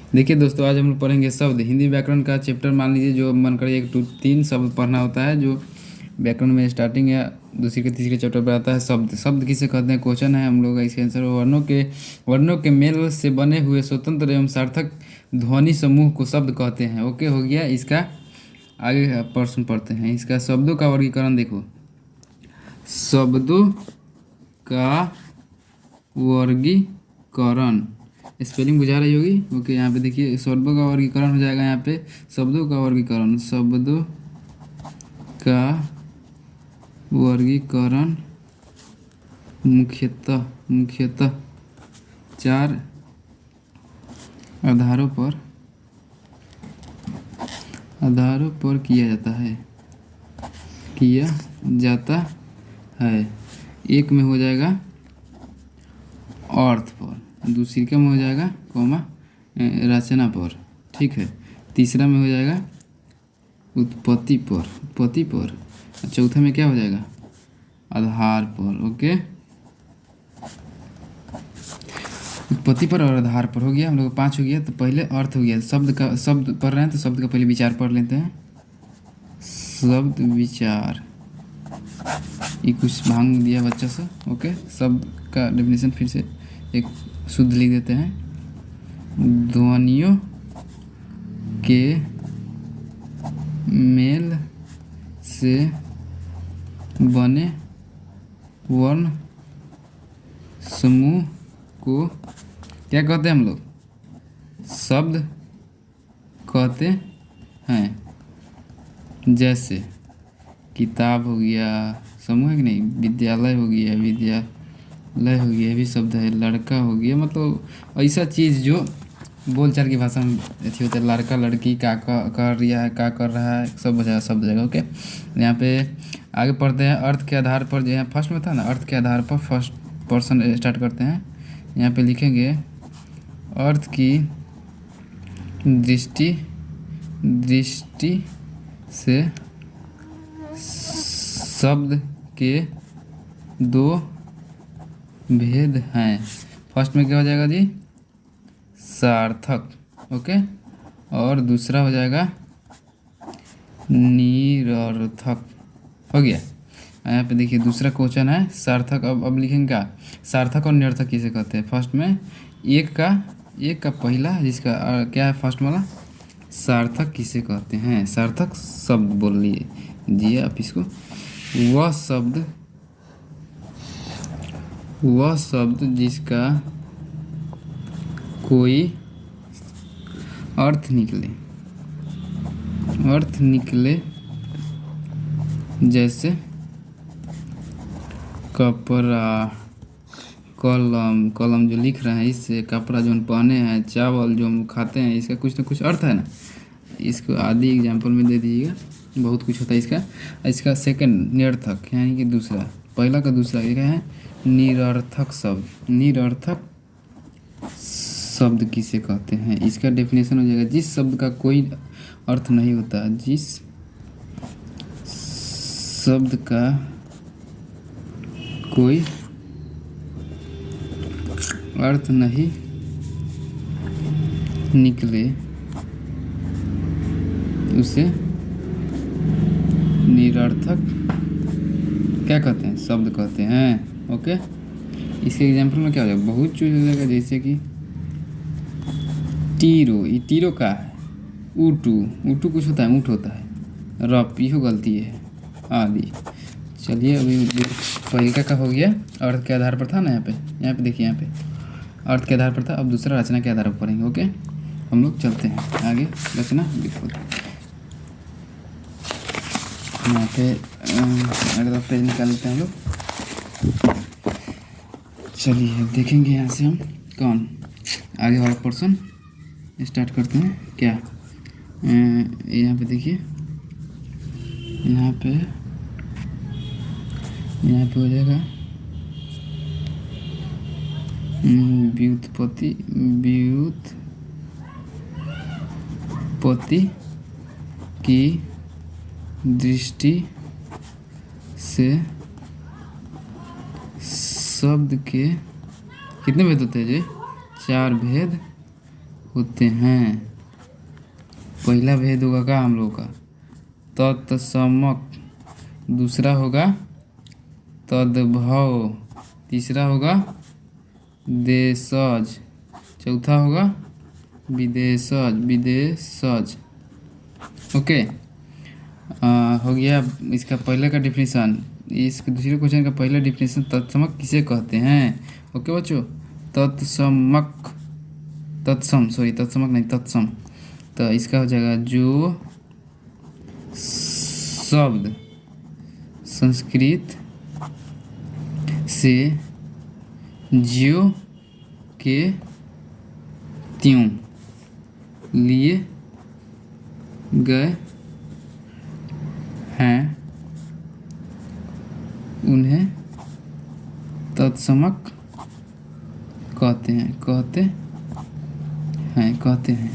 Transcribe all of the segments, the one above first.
देखिए दोस्तों, आज हम लोग पढ़ेंगे शब्द। हिंदी व्याकरण का चैप्टर मान लीजिए, जो मन करे 1 2 3 शब्द पढ़ना होता है। जो व्याकरण में स्टार्टिंग या दूसरे के तीसरे चैप्टर पर आता है शब्द। शब्द किसे कहते हैं, क्वेश्चन है हम लोग का। इसका आंसर वर्णों के मेल से बने हुए स्वतंत्र एवं सार्थक ध्वनि समूह को शब्द कहते हैं। ओके, हो गया। इसका आगे प्रश्न पढ़ते हैं। इसका शब्दों का वर्गीकरण देखो। शब्दों का वर्गीकरण, स्पेलिंग बुझा रही होगी। ओके, यहाँ पे देखिए शब्दों का वर्गीकरण हो जाएगा। यहाँ पे शब्दों का वर्गीकरण, शब्दों का वर्गीकरण मुख्यतः 4 आधारों पर किया जाता है। एक में हो जाएगा अर्थ पर, दूसरी का में हो जाएगा कॉमा रचना पर, ठीक है। तीसरा में हो जाएगा उत्पत्ति पर। चौथा में क्या हो जाएगा, आधार पर। ओके, उत्पत्ति पर और आधार पर हो गया। हम लोग 5 हो गया। तो पहले अर्थ हो गया। शब्द पढ़ रहे हैं तो शब्द का पहले विचार पढ़ लेते हैं। शब्द विचार, ये कुछ भांग दिया बच्चा से। ओके, शब्द का डेफिनेशन फिर से एक शुद्ध लिख देते हैं। ध्वनियों के मेल से बने वर्ण समूह को क्या कहते हैं हम लोग, शब्द कहते हैं। जैसे किताब हो गया, समूह है कि नहीं। विद्यालय हो गया, ये भी शब्द है। लड़का हो गया, मतलब ऐसा चीज़ जो बोलचाल की भाषा में अच्छी होता है। लड़का लड़की का कर रहा है, का कर रहा है, सब बचा शब्द जगह। ओके, यहाँ पे आगे पढ़ते हैं। अर्थ के आधार पर, जो यहाँ फर्स्ट में था ना, अर्थ के आधार पर फर्स्ट पर्सन स्टार्ट करते हैं। यहाँ पे लिखेंगे अर्थ की दृष्टि से शब्द के 2 भेद हैं। फर्स्ट में क्या हो जाएगा जी, सार्थक। ओके, और दूसरा हो जाएगा निरर्थक। हो गया। यहाँ पे देखिए दूसरा क्वेश्चन है सार्थक। अब लिखेंगे क्या, सार्थक और निरर्थक किसे कहते हैं। फर्स्ट में एक का पहला, जिसका क्या है फर्स्ट वाला, सार्थक किसे कहते हैं। सार्थक शब्द बोल लीजिए आप इसको। वह शब्द जिसका कोई अर्थ निकले, जैसे कपड़ा, कलम जो लिख रहे हैं इससे, कपड़ा जो हम पहने हैं, चावल जो हम खाते हैं, इसका कुछ ना कुछ अर्थ है ना। इसको आदि एग्जाम्पल में दे दीजिएगा, बहुत कुछ होता है इसका। इसका सेकंड निरर्थक, यानी कि दूसरा, पहला का दूसरा क्या है, निरर्थक शब्द। निरर्थक शब्द किसे कहते हैं। इसका डेफिनेशन हो जाएगा, जिस शब्द का कोई अर्थ नहीं होता, जिस शब्द का कोई अर्थ नहीं निकले, उसे निरर्थक क्या कहते हैं, शब्द कहते हैं। ओके, इसके एग्जाम्पल में क्या हो जाएगा, बहुत चीज हो जाएगा। जैसे कि टीरो, ये टीरो का है। ऊटू कुछ होता है, ऊँट होता है। रप, यह गलती है, आदि। चलिए, अभी पहले का हो गया, अर्थ के आधार पर था ना। यहाँ पे देखिए, यहाँ पे अर्थ के आधार पर था। अब दूसरा रचना के आधार पर पढ़ेंगे। ओके, हम लोग चलते हैं आगे। रचना देखो, यहाँ पे अगला पेज निकाल लेते हैं हम लोग। चलिए अब देखेंगे यहाँ से हम कौन आगे वाला पर्सन स्टार्ट करते हैं। क्या यहाँ पे देखिए, यहाँ पे हो जाएगा व्युत्पत्ति की दृष्टि से शब्द के कितने भेद होते हैं जी, 4 भेद होते हैं। पहला भेद होगा का हम लोग का तत्समक, दूसरा होगा तद्भव, तीसरा होगा देशज, चौथा होगा विदेशज। ओके, हो गया इसका पहले का डिफिनीसन। इस दूसरे क्वेश्चन का पहला डिफिनीसन तत्समक किसे कहते हैं? ओके बच्चों, तत्समक, तत्समक नहीं, तत्सम। तो इसका हो जाएगा जो शब्द संस्कृत से ज्यों के त्यों लिए गए हैं उन्हें तत्समक कहते हैं।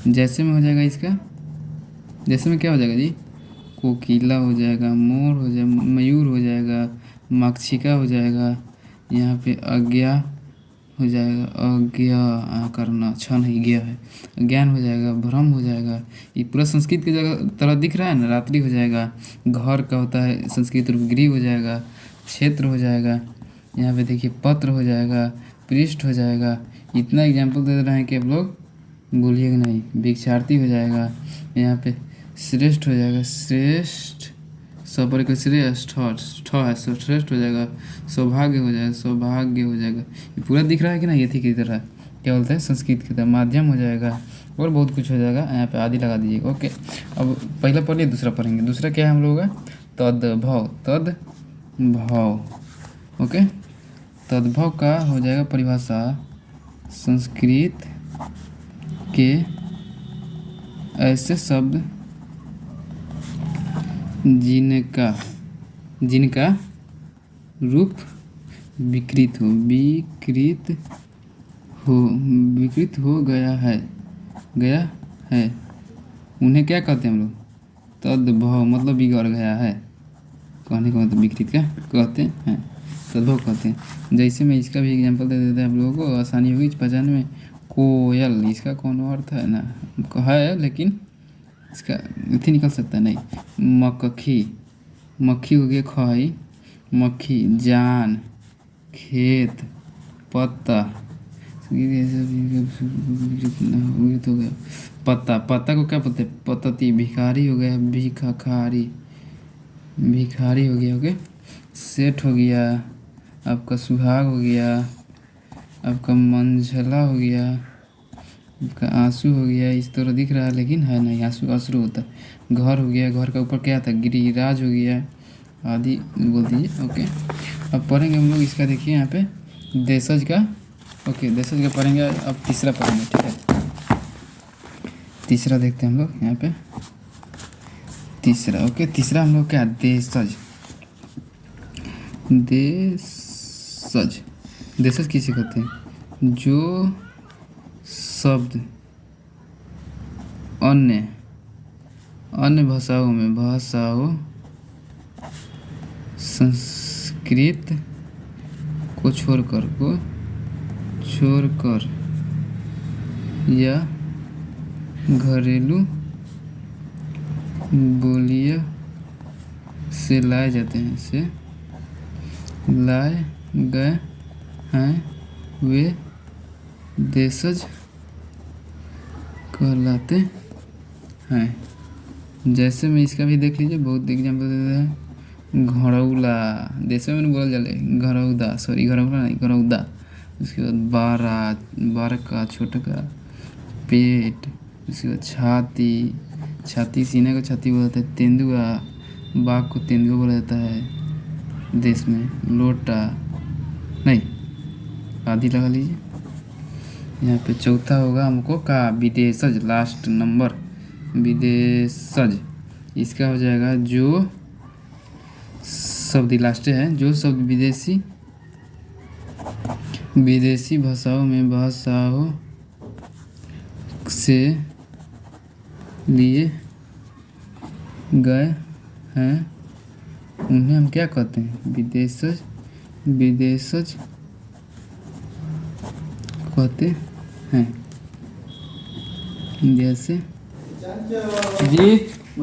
जैसे में हो जाएगा इसका, जैसे में क्या हो जाएगा जी? कोकिला हो जाएगा, मोर हो जाएगा, मयूर हो जाएगा, मक्षिका हो जाएगा, यहाँ पे अज्ञा हो जाएगा, अज्ञा करना अच्छा नहीं गया है, ज्ञान हो जाएगा, भ्रम हो जाएगा। ये पूरा संस्कृत की जगह तरह दिख रहा है ना। रात्रि हो जाएगा, घर का होता है संस्कृत रूप, गृह हो जाएगा, क्षेत्र हो जाएगा, यहाँ पे देखिए पत्र हो जाएगा, पृष्ठ हो जाएगा। इतना एग्जाम्पल दे रहे हैं कि आप लोग भूलिएगा नहीं। भिक्षार्थी हो जाएगा, यहाँ पे श्रेष्ठ हो जाएगा, श्रेष्ठ सपर का श्रेष्ठ है, श्रेष्ठ हो जाएगा, सौभाग्य हो जाएगा, सौभाग्य हो जाएगा। ये पूरा दिख रहा है कि ना, ये थी की तरह क्या बोलते हैं संस्कृत की तरह। माध्यम हो जाएगा और बहुत कुछ हो जाएगा। यहाँ पे आदि लगा दीजिएगा। ओके, अब पहला पढ़िए, दूसरा पढ़ेंगे। दूसरा क्या है हम लोगों का? तद्भव। ओके, तद्भव का हो जाएगा परिभाषा संस्कृत के ऐसे शब्द जिनका रूप विकृत हो गया है उन्हें क्या कहते हैं हम लोग? तद्भव, मतलब बिगड़ गया है, कहने का मतलब विकृत क्या कहते हैं, तद्भव कहते हैं। जैसे मैं इसका भी एग्जांपल दे देता है आप लोगों को, आसानी होगी पहचानने में। कोयल, इसका कौन अर्थ है ना, है लेकिन इसका इतनी निकल सकता है नहीं। मक्खी हो गया खई, मक्खी, जान, खेत, पत्ता, हो गया पत्ता को क्या बोलते हैं? पत्ती। भिखारी हो गया भिखारी हो गया। ओके, सेठ हो गया, आपका सुहाग हो गया, आपका मंझला हो गया, आपका आंसू हो गया। इस तरह दिख रहा है लेकिन है नहीं, आंसू अश्रु होता है। घर हो गया, घर का ऊपर क्या था? गिरिराज हो गया, आदि बोल दीजिए। ओके, अब पढ़ेंगे हम लोग इसका। देखिए यहाँ पे देशज का। ओके, देशज का पढ़ेंगे। अब तीसरा पढ़ेंगे, ठीक है। तीसरा देखते हैं हम लोग यहाँ पे। तीसरा, ओके, तीसरा हम लोग क्या? देशज किसे कहते हैं? जो शब्द अन्य भाषाओं संस्कृत को छोड़कर या घरेलू बोलियों से लाए गए हैं, वे देशज कहलाते हैं। जैसे में इसका भी देख लीजिए, बहुत एग्जाम्पल दे रहे हैं। घरौला, देशों में बोला जाए घरौदा, घरौला नहीं, घरौदा। उसके बाद बारका, छोटा का, पेट, उसके बाद छाती, सीने को छाती बोला जाता है। तेंदुआ, बाघ को तेंदुआ बोला जाता है देश में। लोटा नहीं, आदि लगा लीजिए। यहाँ पे चौथा होगा हमको का विदेशज, लास्ट नंबर विदेशज। इसका हो जाएगा जो शब्द लास्ट है, जो शब्द विदेशी भाषाओं से लिए गए हैं उन्हें हम क्या कहते हैं? विदेशज कहते हैं। जैसे जी